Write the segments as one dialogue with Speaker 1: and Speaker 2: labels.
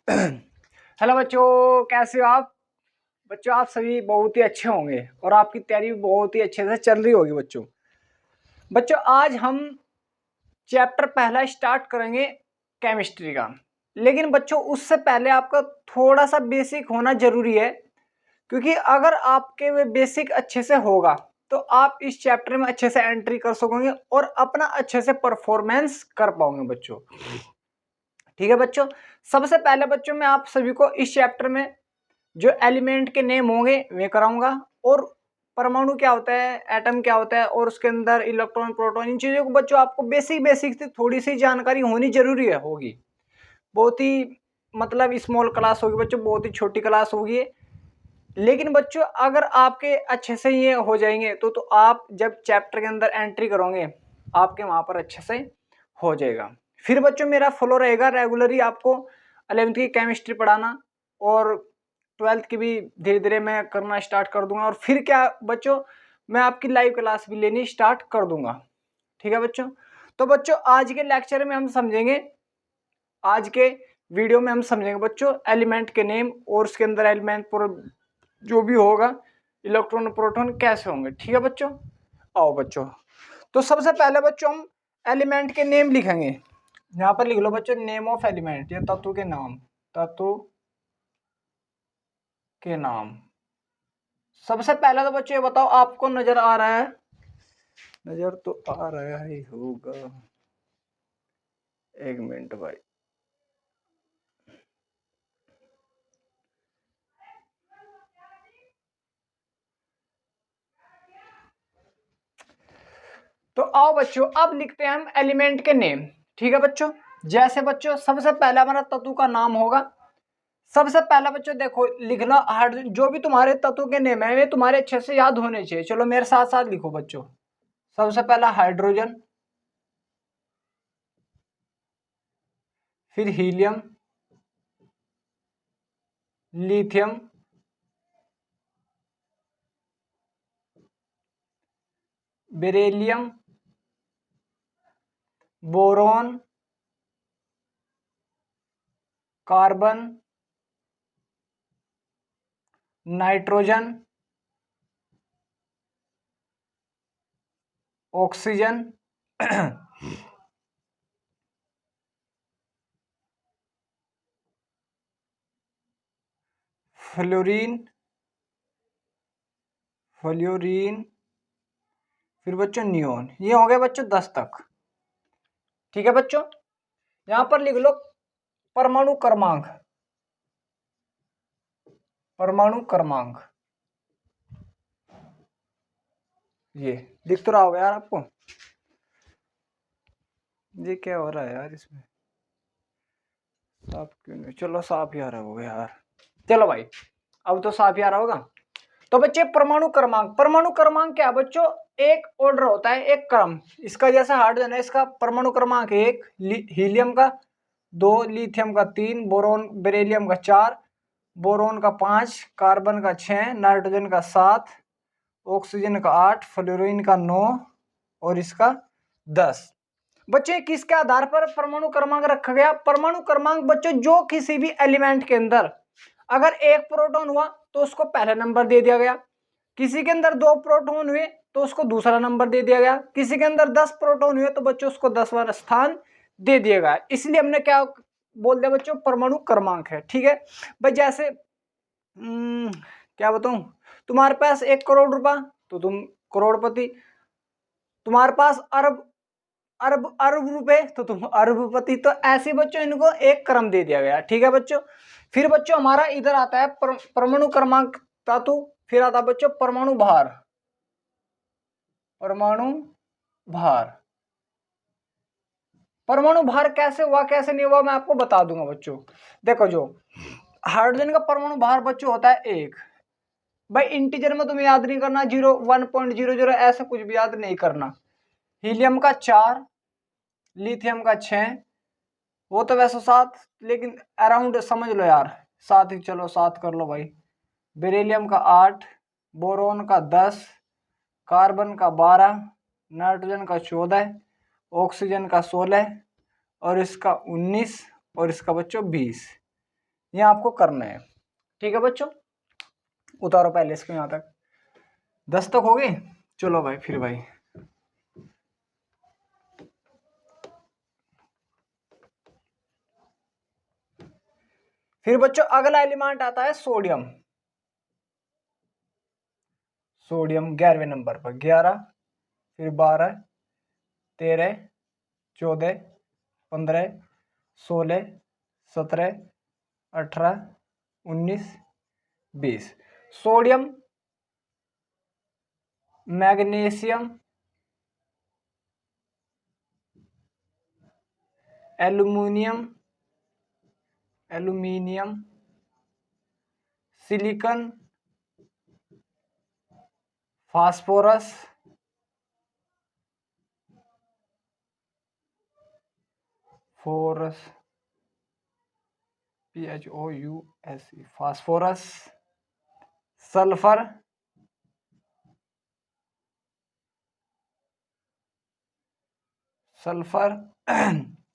Speaker 1: Hello बच्चों, कैसे हो आप? बच्चों आप सभी बहुत ही अच्छे होंगे और आपकी तैयारी भी बहुत ही अच्छे से चल रही होगी। बच्चों आज हम चैप्टर पहला स्टार्ट करेंगे केमिस्ट्री का। लेकिन बच्चों उससे पहले आपका थोड़ा सा बेसिक होना जरूरी है, क्योंकि अगर आपके वे बेसिक अच्छे से होगा तो आप इस चैप्टर में अच्छे से एंट्री कर सकोगे और अपना अच्छे से परफॉर्मेंस कर पाओगे बच्चों। ठीक है बच्चों, सबसे पहले बच्चों मैं आप सभी को इस चैप्टर में जो एलिमेंट के नेम होंगे वे कराऊंगा, और परमाणु क्या होता है, एटम क्या होता है, और उसके अंदर इलेक्ट्रॉन प्रोटॉन, इन चीजों को बच्चों आपको बेसिक बेसिक से थोड़ी सी जानकारी होनी जरूरी है होगी। बहुत ही मतलब स्मॉल क्लास होगी बच्चों, बहुत ही छोटी क्लास होगी। लेकिन बच्चों अगर आपके अच्छे से ये हो जाएंगे तो आप जब चैप्टर के अंदर एंट्री करोगे आपके वहां पर अच्छे से हो जाएगा। फिर बच्चों मेरा फॉलो रहेगा रेगुलरली आपको 11th की केमिस्ट्री पढ़ाना, और 12th की भी धीरे धीरे मैं करना स्टार्ट कर दूंगा। और फिर क्या बच्चों, मैं आपकी लाइव क्लास भी लेनी स्टार्ट कर दूंगा। ठीक है बच्चों, तो बच्चों आज के लेक्चर में हम समझेंगे, आज के वीडियो में हम समझेंगे बच्चों एलिमेंट के नेम, और उसके अंदर एलिमेंट जो भी होगा इलेक्ट्रॉन प्रोटॉन कैसे होंगे। ठीक है बच्चों, आओ बच्चों। तो सबसे पहले बच्चों हम एलिमेंट के नेम लिखेंगे। यहाँ पर लिख लो बच्चों नेम ऑफ एलिमेंट, ये तत्व के नाम, तत्व के नाम। सबसे पहला तो बच्चों ये बताओ आपको नजर आ रहा है? नजर तो आ रहा ही होगा, एक मिनट भाई। तो आओ बच्चों अब लिखते हैं हम एलिमेंट के नेम। ठीक है बच्चों, जैसे बच्चों सबसे पहला हमारा तत्व का नाम होगा। सबसे पहला बच्चों देखो लिखना, जो भी तुम्हारे तत्व के नेम है वे तुम्हारे अच्छे से याद होने चाहिए। चलो मेरे साथ साथ लिखो बच्चों। सबसे पहला हाइड्रोजन, फिर helium, lithium, beryllium, boron, carbon, nitrogen, oxygen, fluorine, fluorine, फिर बच्चों नियोन। ये हो गए बच्चों 10 तक। ठीक है बच्चों, यहां पर लिख लो परमाणु क्रमांक, परमाणु क्रमांक। ये दिख तो रहा होगा यार आपको, ये क्या हो रहा है यार इसमें, साफ क्यों नहीं? चलो साफ ही आ रहा होगा यार, चलो भाई अब तो साफ ही आ रहा होगा। तो बच्चे परमाणु क्रमांक, परमाणु क्रमांक क्या बच्चों, एक ऑर्डर होता है, एक क्रम। इसका जैसा हाइड्रोजन है, इसका परमाणु क्रमांक 1, हीलियम का 2, लिथियम का 3, बोरोन बेरिलियम का 4, बोरोन का 5, कार्बन का 6, नाइट्रोजन का 7, ऑक्सीजन का 8, फ्लोरीन का 9 और इसका 10। बच्चे किसके आधार पर परमाणु क्रमांक रखा गया? परमाणु क्रमांक बच्चों जो किसी भी एलिमेंट के अंदर अगर एक प्रोटॉन हुआ तो उसको पहला नंबर दे दिया गया, किसी के अंदर 2 प्रोटॉन हुए तो उसको दूसरा नंबर दे दिया गया, किसी के अंदर 10 प्रोटॉन हुए तो बच्चों उसको 10वां स्थान दे दिया गया। इसलिए हमने क्या बोल दिया बच्चों, परमाणु क्रमांक है। ठीक है भाई, जैसे क्या बताऊं, तुम्हारे पास 1 करोड़ रुपया तो तुम करोड़पति, तुम्हारे पास अरब अरब अरब रुपए तो तुम अरबपति। तो ऐसे बच्चों इनको एक क्रम दे दिया गया। ठीक है बच्चों, फिर बच्चों हमारा इधर आता है परमाणु क्रमांक धातु, फिर आता है बच्चों परमाणु भार, परमाणु भार। परमाणु भार कैसे हुआ कैसे नहीं हुआ मैं आपको बता दूंगा बच्चों। देखो जो हाइड्रोजन का परमाणु भार बच्चों होता है 1। भाई इंटीजर में तुम्हें याद नहीं करना, 1.00 ऐसा कुछ भी याद नहीं करना। हीलियम का 4, लिथियम का 6, वो तो वैसे 7, लेकिन अराउंड समझ लो यार 7 ही, चलो 7 कर लो भाई। बेरिलियम का 8, बोरोन का 10, कार्बन का 12, नाइट्रोजन का 14, ऑक्सीजन का 16 और इसका 19 और इसका बच्चों 20। ये आपको करना है। ठीक है बच्चों, उतारो पहले इसको यहाँ तक। 10 तक हो गए। चलो भाई फिर भाई फिर बच्चों अगला एलिमेंट आता है सोडियम। सोडियम 11वें नंबर पर 11, फिर 12, 13, 14, 15, 16, 17, 18, 19, 20। Sodium, magnesium, aluminium, silicon, phosphorus, PHOUSE, phosphorus, sulphur,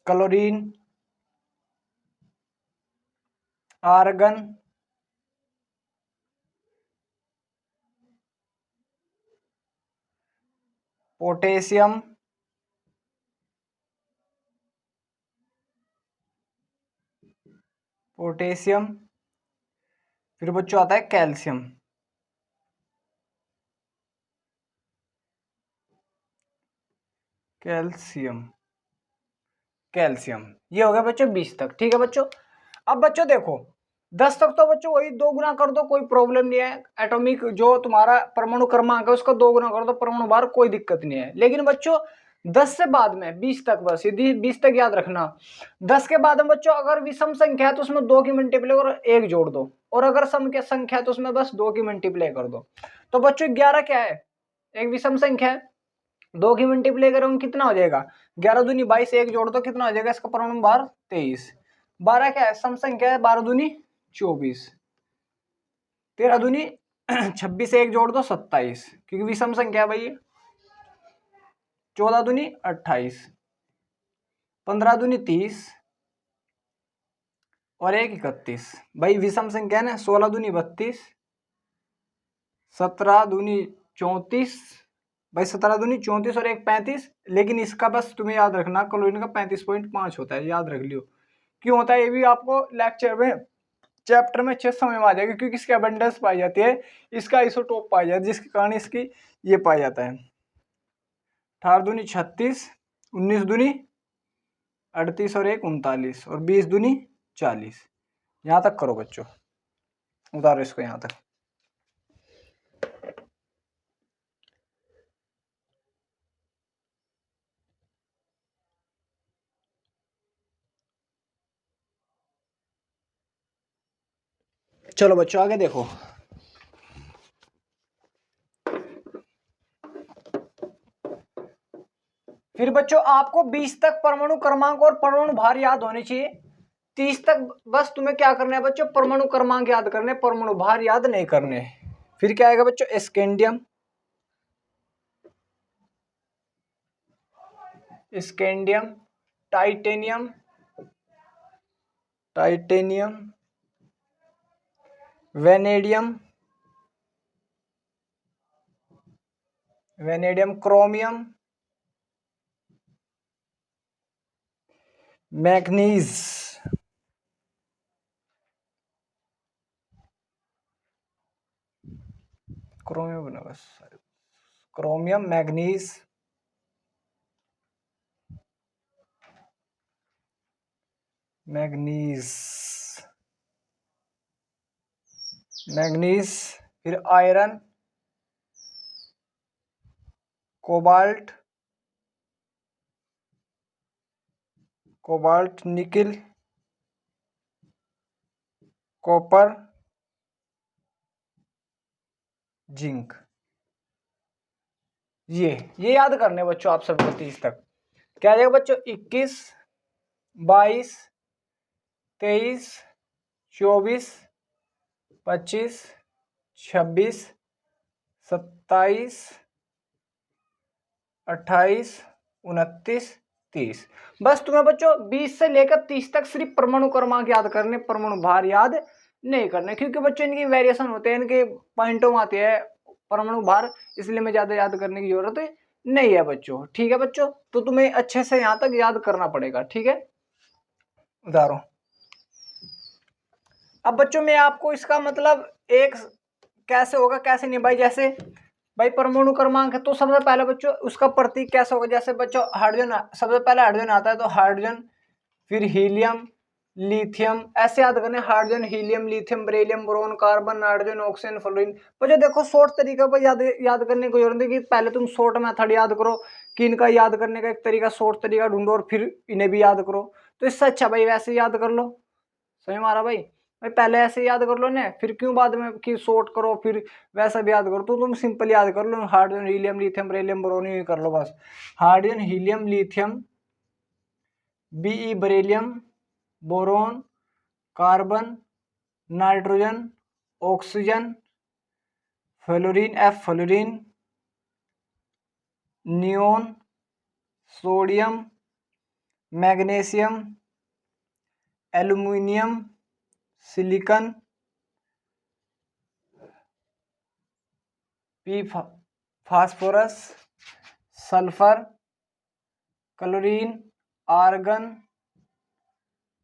Speaker 1: chlorine, argon, potassium, फिर बच्चों आता है कैल्शियम। ये हो गया बच्चों 20 तक। ठीक है बच्चों, अब बच्चों देखो 10 तक तो बच्चों वही 2 गुना कर दो, कोई प्रॉब्लम नहीं है। एटॉमिक जो तुम्हारा परमाणु क्रमांक है उसका 2 गुना कर दो, परमाणु भार, कोई दिक्कत नहीं है। लेकिन बच्चों 10 से बाद में 20 तक, बस ये 20 तक याद रखना। 10 के बाद में बच्चों अगर विषम संख्या है तो उसमें 2 की मल्टीप्लाई और 1 जोड़ दो, और अगर सम की संख्या है तो उसमें बस 2 की मल्टीप्लाई कर दो। तो बच्चों 11 क्या है, एक विषम संख्या है, 2 की मल्टीप्लाई करोगे कितना हो जाएगा, 11 दूनी 22, 1 जोड़ दो कितना हो जाएगा, इसका परमाणु भार 23। 12 क्या है, सम संख्या है, 12 दूनी 24, 13 दूनी 26, 1 जोड़ दो 27, क्योंकि विषम संख्या है भाई। 14 दूनी 28, 15 दूनी 30 और 1 31, भाई विषम संख्या है ना। 16 दूनी 32, 17 दूनी 34, भाई 17 दूनी 34 और 1 35। लेकिन इसका बस तुम्हें याद रखना क्लोरीन का 35.5 होता है, याद रख लियो क्यों होता है, ये भी आपको लेक्चर में चैप्टर में अच्छे समझ में आ जाएगा, क्योंकि इसकी अबंडेंस पाई जाती है, इसका आइसोटोप पाया जाता है, जिसके कारण इसकी ये पाया जाता है। 18 दूनी 36, 19 दूनी 38 और 1 39 और 20 दूनी 40। यहाँ तक करो बच्चों, उतारो इसको यहाँ तक। चलो बच्चों आगे देखो। फिर बच्चों आपको 20 तक परमाणु क्रमांक और परमाणु भार याद होने चाहिए। 30 तक बस तुम्हें क्या करना है बच्चों, परमाणु क्रमांक याद करने, परमाणु भार याद नहीं करने। फिर क्या आएगा बच्चों, scandium, titanium, vanadium, chromium, manganese, chromium, manganese, फिर iron, cobalt, nickel, copper, zinc. ये याद करने बच्चों आप सबको 30 तक। क्या जाएगा बच्चों, 21, 22, 23, 24, 25, 26, 27, 28, 29, 30। बस तुम्हें बच्चों 20 से लेकर 30 तक सिर्फ परमाणु क्रमांक याद करने, परमाणु भार याद नहीं करने, क्योंकि बच्चों इनकी वेरिएशन होते हैं, इनके पॉइंटों में आते हैं परमाणु भार, इसलिए मैं ज्यादा याद करने की जरूरत नहीं है बच्चों। ठीक है बच्चों, तो तुम्हें अच्छे से यहां तक याद करना पड़ेगा। ठीक है, उदाहरण। अब बच्चों मैं आपको इसका मतलब एक कैसे होगा कैसे नहीं भाई, जैसे भाई परमाणु क्रमांक है तो सबसे पहले बच्चों उसका प्रतीक कैसा होगा, जैसे बच्चों हाइड्रोजन, सबसे पहले हाइड्रोजन आता है तो हाइड्रोजन, फिर हीलियम, लिथियम, ऐसे याद करने, hydrogen, helium, lithium, beryllium, boron, carbon, nitrogen, oxygen, fluorine. बच्चों देखो शॉर्ट तरीका पर याद करने की जरूरत है कि पहले तुम शॉर्ट मेथड याद करो कि इनका याद करने का एक तरीका, शॉर्ट तरीका ढूंढो और फिर इन्हें भी याद करो। तो इससे अच्छा भाई वैसे याद कर लो। समझ मारा भाई, भाई पहले ऐसे याद कर लो ना, फिर क्यों बाद में कि शॉर्ट करो फिर वैसा भी याद करो। तो तुम सिंपल याद कर लो, hydrogen, helium, lithium, beryllium, boron, ही कर लो बस। Hydrogen, helium, lithium, B, beryllium, boron, carbon, nitrogen, oxygen, fluorine, F fluorine, neon, sodium, magnesium, aluminium, silicon, P phosphorus, sulphur, chlorine, argon,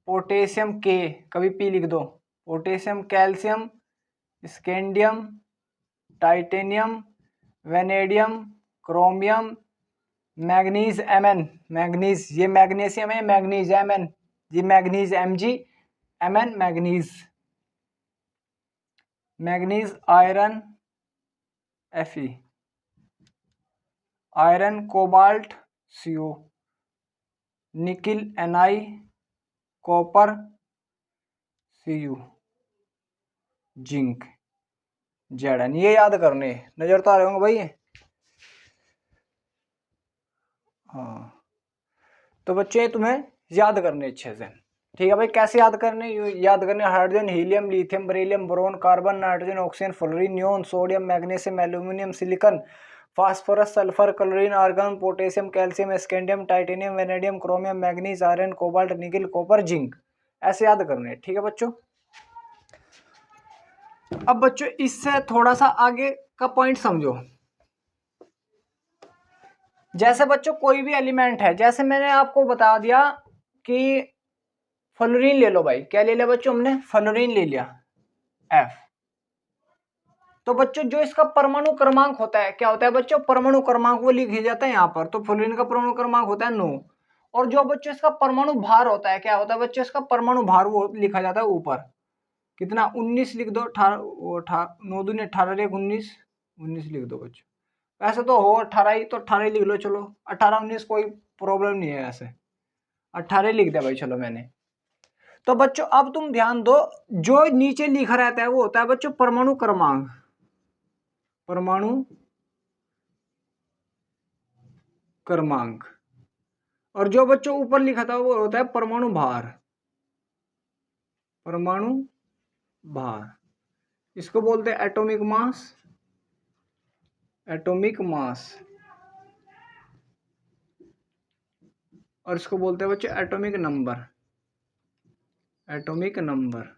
Speaker 1: potassium K, कभी पी लिख दो, potassium, calcium, scandium, titanium, vanadium, chromium, manganese Mn, manganese, ये magnesium है, manganese Mn, ये manganese Mg, Mn manganese, manganese, iron, Fe, iron, cobalt, CO, nickel, Ni, copper, Cu, zinc, Zn। ये याद करने, नजर तो आ रहे होंगे भाई ये। हाँ, तो बच्चे तुम्हें याद करने अच्छे से। ठीक है भाई, कैसे याद करने, याद करने hydrogen, helium, lithium, beryllium, boron, carbon, nitrogen, oxygen, fluorine, neon, sodium, magnesium, aluminium, silicon, phosphorus, sulphur, chlorine, argon, potassium, calcium, scandium, titanium, vanadium, chromium, manganese, iron, cobalt, nickel, copper, zinc, ऐसे याद करने। ठीक है बच्चों। अब बच्चों इससे थोड़ा सा आगे का पॉइंट समझो। जैसे बच्चों कोई भी एलिमेंट है, जैसे मैंने आपको बता दिया कि फ्लोरीन ले लो भाई, क्या ले लिया बच्चों हमने, फ्लोरीन ले लिया, F। तो बच्चों जो इसका परमाणु क्रमांक होता है, क्या होता है बच्चों, परमाणु क्रमांक वो लिख जाता है यहाँ पर। तो फ्लोरीन का परमाणु क्रमांक होता है 9। और जो बच्चों इसका परमाणु भार होता है, क्या होता है बच्चों इसका परमाणु भार, वो लिखा जाता है ऊपर, कितना, 19 लिख दो, 9 दूनी 18, 19, 19 लिख दो बच्चों। ऐसे तो हो 18 ही, तो 18 ही लिख लो, चलो 18 19 कोई प्रॉब्लम नहीं है, ऐसे 18 लिख दिया भाई, चलो मैंने। तो बच्चों अब तुम ध्यान दो, जो नीचे लिखा रहता है वो होता है बच्चों परमाणु क्रमांक, परमाणु क्रमांक। और जो बच्चों ऊपर लिखा था वो होता है परमाणु भार, परमाणु भार। इसको बोलते हैं एटॉमिक मास, एटॉमिक मास। और इसको बोलते हैं बच्चों एटॉमिक नंबर, एटॉमिक नंबर।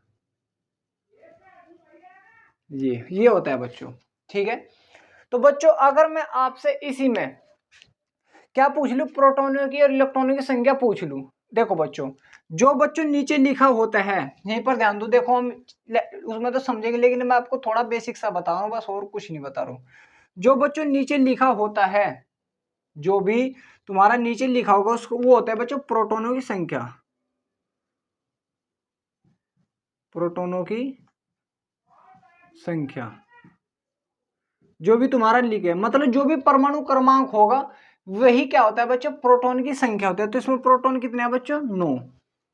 Speaker 1: ये होता है बच्चों। ठीक है, तो बच्चों अगर मैं आपसे इसी में क्या पूछ लूं, प्रोटॉनों की और इलेक्ट्रॉनों की संख्या पूछ लूं, देखो बच्चों जो बच्चों नीचे लिखा होता है, यहीं पर ध्यान दो, देखो हम उसमें तो समझेंगे, लेकिन मैं आपको थोड़ा बेसिक सा बता रहा हूं बस, और कुछ नहीं बता रहा हूं। जो बच्चों नीचे लिखा होता है, जो भी तुम्हारा नीचे लिखा होगा उसको, वो होता है बच्चों प्रोटॉनों की संख्या, प्रोटॉनों की संख्या। जो भी तुम्हारा लिखे, मतलब जो भी परमाणु क्रमांक होगा वही क्या होता है बच्चों, प्रोटॉन की संख्या होती है। तो इसमें प्रोटॉन कितने हैं बच्चों, 9।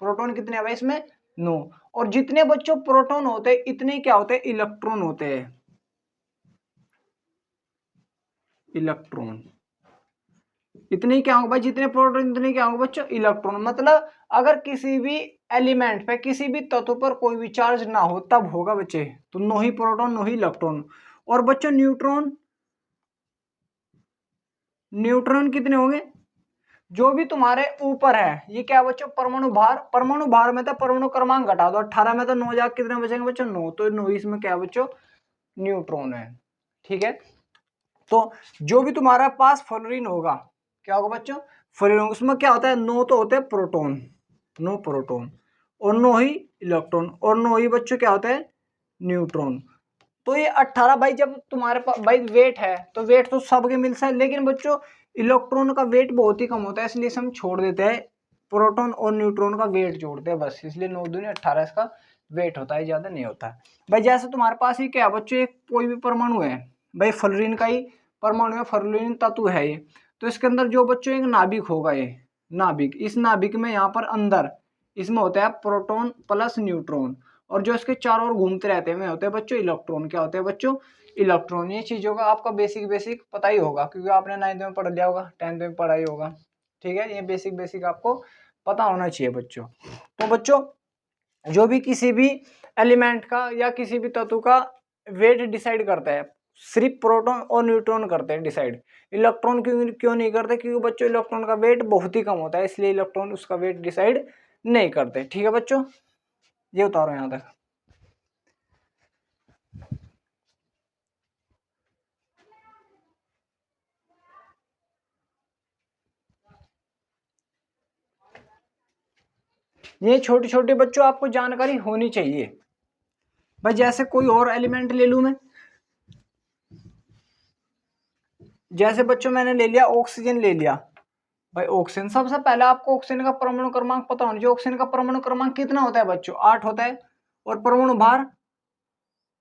Speaker 1: प्रोटॉन कितने हैं भाई इसमें, 9। और जितने बच्चों प्रोटॉन होते हैं इतने क्या होते हैं, इलेक्ट्रॉन होते हैं, इलेक्ट्रॉन। इतने क्या होगा भाई, जितने प्रोटॉन इतने क्या होगा बच्चों, इलेक्ट्रॉन। मतलब अगर किसी भी एलिमेंट पे, किसी भी तत्व पर कोई भी चार्ज ना हो तब होगा बच्चे, तो 9 ही प्रोटॉन 9 ही इलेक्ट्रॉन। और बच्चों न्यूट्रॉन, न्यूट्रॉन कितने होंगे, जो भी तुम्हारे ऊपर है ये क्या है बच्चों, परमाणु भार। परमाणु भार में तो परमाणु क्रमांक घटा दो, 18 में तो 9 जा कितने बचेंगे बच्चों, 9। तो 9 इसमें क्या है बच्चों, न्यूट्रॉन है। ठीक है, तो जो भी तुम्हारा पास फ्लोरीन होगा, क्या होगा बच्चों, फ्लोरीन, उसमें क्या होता है, 9 तो होते हैं प्रोटॉन, 9 प्रोटॉन, और 9 ही इलेक्ट्रॉन, और 9 ही बच्चों क्या होता है, न्यूट्रॉन। तो ये 18 भाई, जब तुम्हारे पास भाई वेट है तो वेट तो सबके मिलता है, लेकिन बच्चों इलेक्ट्रॉन का वेट बहुत ही कम होता है, इसलिए हम छोड़ देते हैं, प्रोटॉन और न्यूट्रॉन का वेट जोड़ते हैं बस, इसलिए 9 दूनी 18 इसका वेट होता है, ज्यादा नहीं होता है भाई। जैसे तुम्हारे पास ही क्या बच्चों, एक कोई भी परमाणु है भाई, फ्लोरीन का ही परमाणु है, फ्लोरीन तत्व है ये, तो इसके अंदर जो बच्चों एक नाभिक होगा, ये नाभिक, इस नाभिक में यहाँ पर अंदर इसमें होता है प्रोटॉन प्लस न्यूट्रॉन, और जो इसके चारों ओर घूमते रहते हैं होते हैं बच्चों इलेक्ट्रॉन। क्या होते हैं बच्चों, इलेक्ट्रॉन। ये चीजों का आपका बेसिक बेसिक पता ही होगा, क्योंकि आपने 9th में पढ़ लिया होगा, 10th में पढ़ा ही होगा। ठीक है, ये बेसिक बेसिक आपको पता होना चाहिए बच्चों। तो बच्चों जो भी किसी भी एलिमेंट का या किसी भी तत्व का वेट डिसाइड करता है, सिर्फ प्रोटॉन और न्यूट्रॉन करते हैं डिसाइड, इलेक्ट्रॉन क्यों नहीं करते, क्योंकि बच्चों इलेक्ट्रॉन का वेट बहुत ही कम होता है, इसलिए इलेक्ट्रॉन उसका वेट डिसाइड नहीं करते। ठीक है बच्चों, ये उतारो यहां तक। ये छोटे छोटे बच्चों आपको जानकारी होनी चाहिए भाई। जैसे कोई और एलिमेंट ले लूं मैं, जैसे बच्चों मैंने ले लिया ऑक्सीजन, ले लिया भाई ऑक्सीजन। सबसे पहले आपको ऑक्सीजन का परमाणु क्रमांक पता होना चाहिए। ऑक्सीजन का परमाणु क्रमांक कितना होता है बच्चों, 8 होता है, और परमाणु भार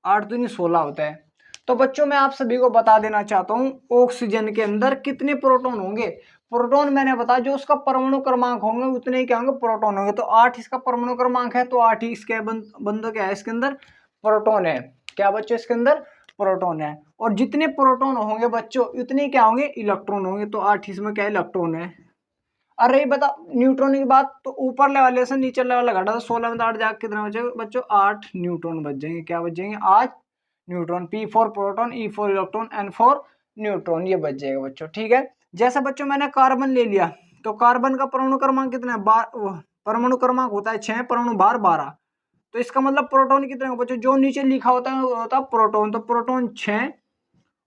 Speaker 1: 8 दूनी 16 होता है। तो बच्चों मैं आप सभी को बता देना चाहता हूं, ऑक्सीजन के अंदर कितने प्रोटॉन होंगे। प्रोटॉन मैंने बताया जो उसका परमाणु क्रमांक होंगे उतने ही क्या होंगे, प्रोटॉन होंगे। तो 8 इसका परमाणु क्रमांक है, तो 8 ही इसके बंदों क्या है, इसके अंदर प्रोटॉन है। क्या बच्चों, इसके अंदर प्रोटॉन है, और जितने प्रोटॉन होंगे बच्चों उतने क्या होंगे, इलेक्ट्रॉन होंगे। तो 8 इसमें क्या इलेक्ट्रॉन है। अरे ये बता न्यूट्रॉन की बात, तो ऊपर लेवल से नीचे लेवल घटा तो 16 में 8 जाके कितना बचेगा बच्चों, 8 न्यूट्रॉन बच जाएंगे। क्या बच जाएंगे, 8 neutron. P for proton, E for electron, N for neutron, ये बच जाएगा बच्चों। ठीक है, जैसे बच्चों मैंने कार्बन ले लिया, तो कार्बन का परमाणु क्रमांक कितना है, परमाणु क्रमांक होता है 6, परमाणु भार 12। तो इसका मतलब प्रोटॉन कितने होंगे बच्चों, जो नीचे लिखा होता है वो होता है प्रोटॉन। तो प्रोटॉन 6,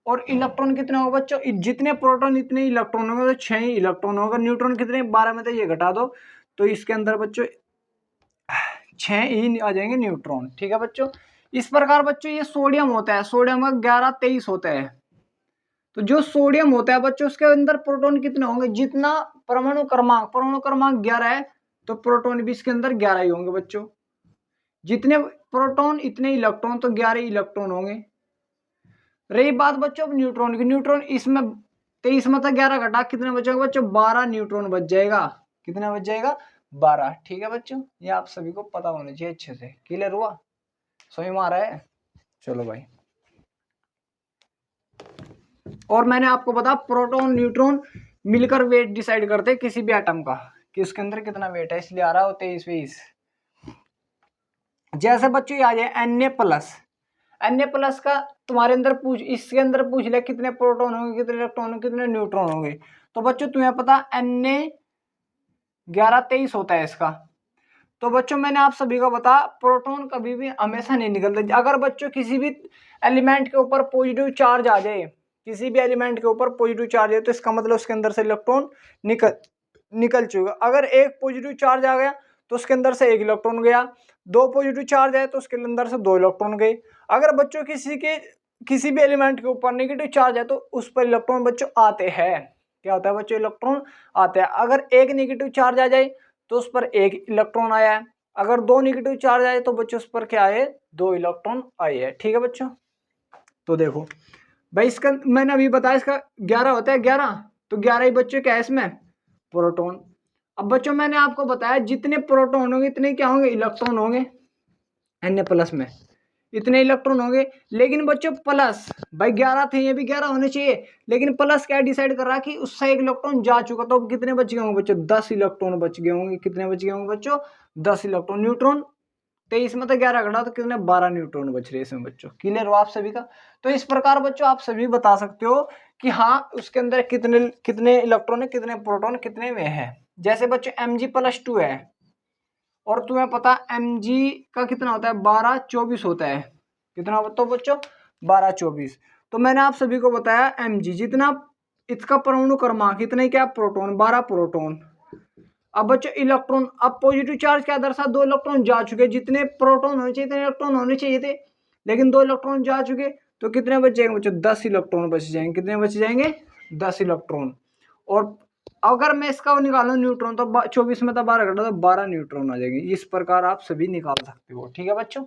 Speaker 1: और इलेक्ट्रॉन कितने होगा बच्चों, जितने प्रोटॉन इतने इलेक्ट्रॉन होंगे, तो 6 ही इलेक्ट्रॉन होगा। न्यूट्रॉन कितने, 12 में तो ये घटा दो, तो इसके अंदर बच्चों 6 ही आ जाएंगे न्यूट्रॉन। ठीक है बच्चों, इस प्रकार बच्चों ये सोडियम होता है, सोडियम का 11 23 होता है। तो जो सोडियम होता है बच्चों उसके अंदर प्रोटॉन कितने होंगे, जितना परमाणु क्रमांक 11 है, तो प्रोटॉन भी इसके अंदर 11 ही होंगे बच्चों। जितने प्रोटॉन इतने इलेक्ट्रॉन, तो 11 इलेक्ट्रॉन होंगे। रही बात बच्चों अब न्यूट्रॉन की, न्यूट्रॉन इसमें 23 में था 11 घटा कितने बचेगा बच्चों, 12 न्यूट्रॉन बच जाएगा। कितना बच जाएगा, 12। ठीक है बच्चों, ये आप सभी को पता होना चाहिए। अच्छे से क्लियर हुआ, समझ में आ रहा है। चलो भाई, और मैंने आपको बताया प्रोटॉन न्यूट्रॉन मिलकर वेट डिसाइड करते हैं किसी भी एटम का, कि उसके अंदर कितना वेट है, इसलिए आ रहा हो 23 20। जैसे बच्चों ये आ जाए Na+ का तुम्हारे अंदर इसके अंदर पूछ लिया कितने प्रोटॉन होंगे, कितने इलेक्ट्रॉन होंगे, कितने न्यूट्रॉन होंगे। तो बच्चों तुम्हें पता Na 11 23 होता है इसका। तो बच्चों मैंने आप सभी को बता, प्रोटॉन कभी भी हमेशा नहीं निकलते। अगर बच्चों किसी भी एलिमेंट के ऊपर पॉजिटिव चार्ज आ जाए, किसी भी एलिमेंट के ऊपर पॉजिटिव चार्ज है, तो इसका मतलब उसके अंदर से इलेक्ट्रॉन निकल चुका। अगर एक पॉजिटिव चार्ज आ गया तो उसके अंदर से एक इलेक्ट्रॉन गया, 2 पॉजिटिव चार्ज आए तो उसके अंदर से 2 इलेक्ट्रॉन गए। अगर बच्चों किसी भी एलिमेंट के ऊपर नेगेटिव चार्ज है तो उस पर इलेक्ट्रॉन बच्चों आते हैं। क्या होता है बच्चों, इलेक्ट्रॉन आते हैं। अगर एक नेगेटिव चार्ज आ जाए तो उस पर एक इलेक्ट्रॉन आया है, अगर 2 नेगेटिव चार्ज आए तो बच्चों उस पर क्या आए, 2 इलेक्ट्रॉन आए हैं। ठीक है बच्चों, तो देखो भाई इसका मैंने अभी बताया इसका 11 होता है, 11 तो 11 ही बच्चों क्या है इसमें, प्रोटॉन। अब बच्चों मैंने आपको बताया जितने प्रोटॉन होंगे इतने क्या होंगे, इलेक्ट्रॉन होंगे। Na+ में इतने इलेक्ट्रॉन होंगे, लेकिन बच्चों प्लस भाई 11 थे, ये भी 11 होने चाहिए, लेकिन प्लस क्या डिसाइड कर रहा कि उससे एक इलेक्ट्रॉन जा चुका, तो कितने बच गए होंगे बच्चों, 10 इलेक्ट्रॉन बच गए होंगे। कितने बच गए होंगे बच्चों, 10 इलेक्ट्रॉन। न्यूट्रॉन 23 में तो 11 घटा तो कितने 12 न्यूट्रॉन बच रहे इसमें बच्चों। क्लियर हो आप सभी का। तो इस प्रकार बच्चों आप सभी बता सकते हो कि हाँ उसके अंदर कितने कितने इलेक्ट्रॉन है, कितने प्रोटॉन, कितने में है। जैसे बच्चों Mg+2 है और तुम्हें पता Mg का कितना होता है 12 24 होता है। कितना तो बच्चों 12 24। तो मैंने आप सभी को बताया Mg जितना इसका परमाणु क्रमांक कितने क्या प्रोटॉन 12 प्रोटॉन। अब बच्चों इलेक्ट्रॉन, अब पॉजिटिव चार्ज क्या दर्शा 2 इलेक्ट्रॉन जा चुके, जितने प्रोटॉन होने चाहिए इतने इलेक्ट्रॉन होने चाहिए थे, लेकिन 2 इलेक्ट्रॉन जा चुके तो कितने बच जाएंगे बच्चों 10 इलेक्ट्रॉन बच जाएंगे। कितने बच जाएंगे 10 इलेक्ट्रॉन। और अगर मैं इसका निकालूं न्यूट्रॉन तो 24 में तो 12 घटा तो 12 न्यूट्रॉन आ जाएंगे। इस प्रकार आप सभी निकाल सकते हो। ठीक है बच्चों।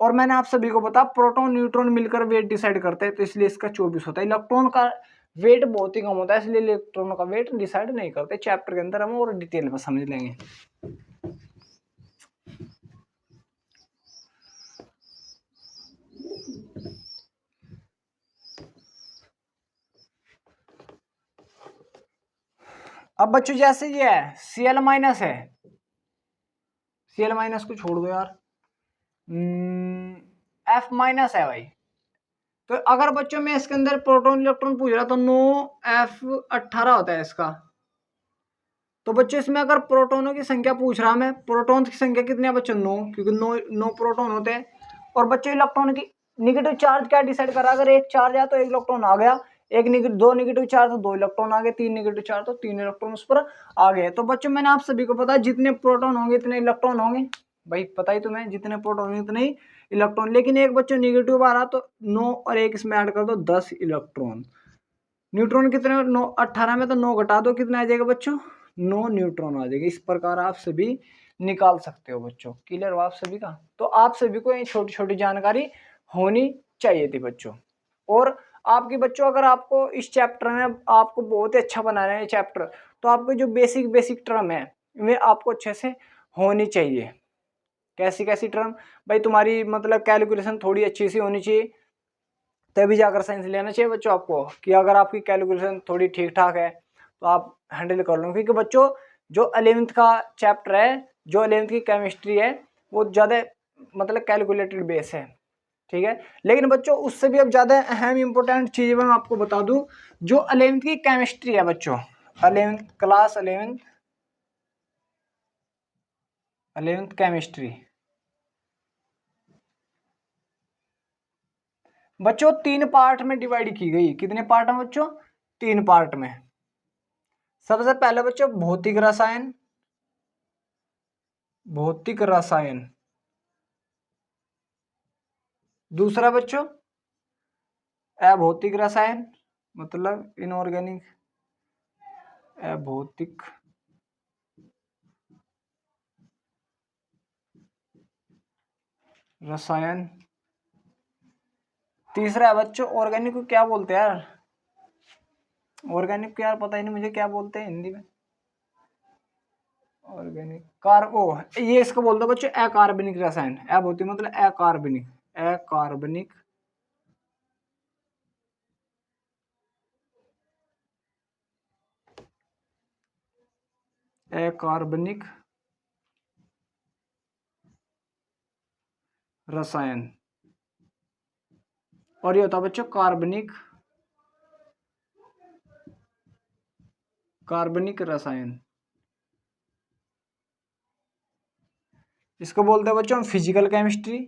Speaker 1: और मैंने आप सभी को बताया प्रोटॉन न्यूट्रॉन मिलकर वेट डिसाइड करते हैं, तो इसलिए इसका 24 होता है। इलेक्ट्रॉन का वेट बहुत ही कम होता है, इसलिए इलेक्ट्रॉनों का वेट डिसाइड नहीं करते। चैप्टर के अंदर हम और डिटेल में समझ लेंगे। अब बच्चों जैसे ये है Cl- है, Cl- को छोड़ दो यार, F- है भाई। तो अगर बच्चों में इसके अंदर प्रोटॉन इलेक्ट्रॉन पूछ रहा तो 9F18 होता है इसका। तो बच्चों इसमें अगर प्रोटॉनों की संख्या पूछ रहा मैं, प्रोटॉन की संख्या कितनी है बच्चों 9, क्योंकि 9 प्रोटॉन होते हैं। और बच्चों इलेक्ट्रॉन की निगेटिव चार्ज क्या डिसाइड करा, अगर एक चार्ज है तो एक इलेक्ट्रॉन आ गया, एक दो निगेटिव चार्ज तो 2 इलेक्ट्रॉन आ गए, 3 निगेटिव चार्ज तो 3 इलेक्ट्रॉन उस पर आ गए। तो बच्चों मैंने आप सभी को पता है जितने प्रोटॉन होंगे इतने इलेक्ट्रॉन होंगे भाई, पता ही तुम्हें जितने प्रोटॉन होंगे इतने ही इलेक्ट्रॉन। लेकिन एक बच्चों निगेटिव आ रहा तो 9 और एक इसमें ऐड कर दो 10 इलेक्ट्रॉन। न्यूट्रॉन कितने 9 18 में तो 9 घटा दो कितना आ जाएगा बच्चों 9 न्यूट्रॉन आ जाएगा। इस प्रकार आप सभी निकाल सकते हो बच्चों। क्लियर हो आप सभी का। तो आप सभी को ये छोटी छोटी जानकारी होनी चाहिए थी बच्चों। और आपके बच्चों अगर आपको इस चैप्टर में आपको बहुत ही अच्छा बनाना है चैप्टर, तो आपको जो बेसिक बेसिक टर्म है वे आपको अच्छे से होनी चाहिए। कैसी कैसी टर्म भाई, तुम्हारी मतलब कैलकुलेशन थोड़ी अच्छी सी होनी चाहिए, तभी जाकर साइंस लेना चाहिए बच्चों आपको। कि अगर आपकी कैलकुलेशन थोड़ी ठीक ठाक है तो आप हैंडल कर लो। क्योंकि बच्चों जो 11th का चैप्टर है, जो 11th की केमिस्ट्री है, वो ज़्यादा मतलब कैलकुलेटेड बेस है। ठीक है। लेकिन बच्चों उससे भी अब ज़्यादा अहम इंपॉर्टेंट चीज़ मैं आपको बता दूं, जो 11th की केमिस्ट्री है बच्चों, 11th क्लास 11th केमिस्ट्री बच्चों 3 पार्ट में डिवाइड की गई। कितने पार्ट में बच्चों 3 पार्ट में। सबसे पहले बच्चों भौतिक रसायन, भौतिक रसायन। दूसरा बच्चों अभौतिक रसायन, मतलब इनऑर्गेनिक अभौतिक रसायन। तीसरा है बच्चों ऑर्गेनिक को क्या बोलते हैं यार, ऑर्गेनिक को यार पता ही नहीं मुझे क्या बोलते हैं हिंदी में। ऑर्गेनिक कार्बो, ये इसको बोलते हैं बच्चों अकार्बनिक रसायन। अभौतिक मतलब अकार्बनिक, अकार्बनिक अकार्बनिक रसायन। और ये होता है बच्चों कार्बनिक, कार्बनिक रसायन। इसको बोलते हैं बच्चों फिजिकल केमिस्ट्री।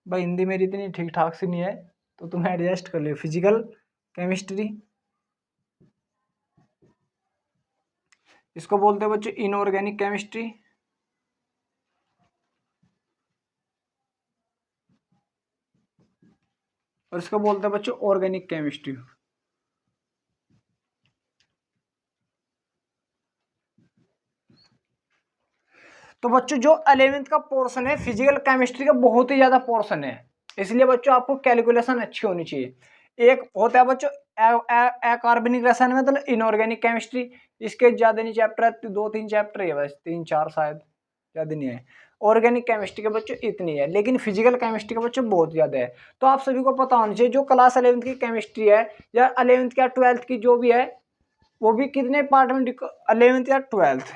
Speaker 1: भाई हिंदी मेरी इतनी ठीक ठाक सी नहीं है तो तुम एडजस्ट कर लियो। फिजिकल केमिस्ट्री इसको बोलते हैं बच्चों इनऑर्गेनिक केमिस्ट्री। और इसको बोलते हैं बच्चों ऑर्गेनिक केमिस्ट्री। तो बच्चों जो 11th का पोर्शन है फिजिकल केमिस्ट्री का बहुत ही ज्यादा पोर्शन है, इसलिए बच्चों आपको कैलकुलेशन अच्छी होनी चाहिए। एक होता है बच्चों अकार्बनिक रसायन में मतलब इनऑर्गेनिक केमिस्ट्री, इसके ज्यादा नहीं चैप्टर है, 2-3 चैप्टर है बस, 3-4 शायद, ज्यादा नहीं है। ऑर्गेनिक केमिस्ट्री के बच्चों इतनी है, लेकिन फिजिकल केमिस्ट्री के बच्चों बहुत ज्यादा है। तो आप सभी को पता होना चाहिए जो क्लास 11th की केमिस्ट्री है या 11th या 12th की जो भी है, वो भी कितने पार्ट में 11th या 12th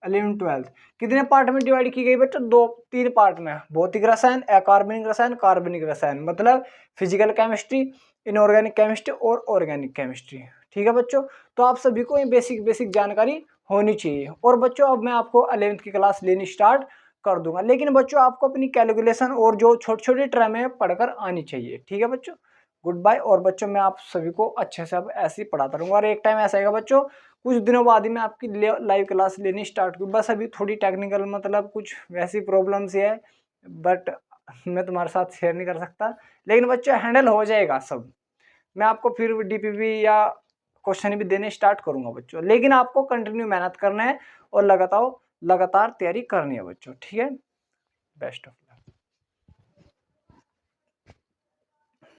Speaker 1: 11 12 कितने पार्ट में डिवाइड की गई बच्चों? 3 पार्ट में। भौतिक रसायन, अकार्बनिक रसायन, कार्बनिक रसायन, मतलब फिजिकल केमिस्ट्री, इनऑर्गेनिक केमिस्ट्री और ऑर्गेनिक केमिस्ट्री। ठीक है बच्चों, तो आप सभी को ये बेसिक जानकारी होनी चाहिए। और बच्चों अब मैं आपको 11th की क्लास लेनी स्टार्ट कर दूंगा, लेकिन बच्चों आपको अपनी कैलकुलेशन और जो छोटे छोटे टर्म है पढ़कर आनी चाहिए। ठीक है बच्चों, गुड बाय। और बच्चों मैं आप सभी को अच्छे से अब ऐसे ही पढ़ाता रहूँगा, और एक टाइम ऐसा आएगा बच्चों, कुछ दिनों बाद ही मैं आपकी लाइव क्लास लेनी स्टार्ट करूँ। बस अभी थोड़ी टेक्निकल मतलब कुछ वैसी प्रॉब्लम्स है, बट मैं तुम्हारे साथ शेयर नहीं कर सकता, लेकिन बच्चों हैंडल हो जाएगा सब। मैं आपको फिर डीपीपी या क्वेश्चन भी देने स्टार्ट करूंगा बच्चों, लेकिन आपको कंटिन्यू मेहनत करना है और लगातार तैयारी करनी है बच्चों। ठीक है, बेस्ट ऑफ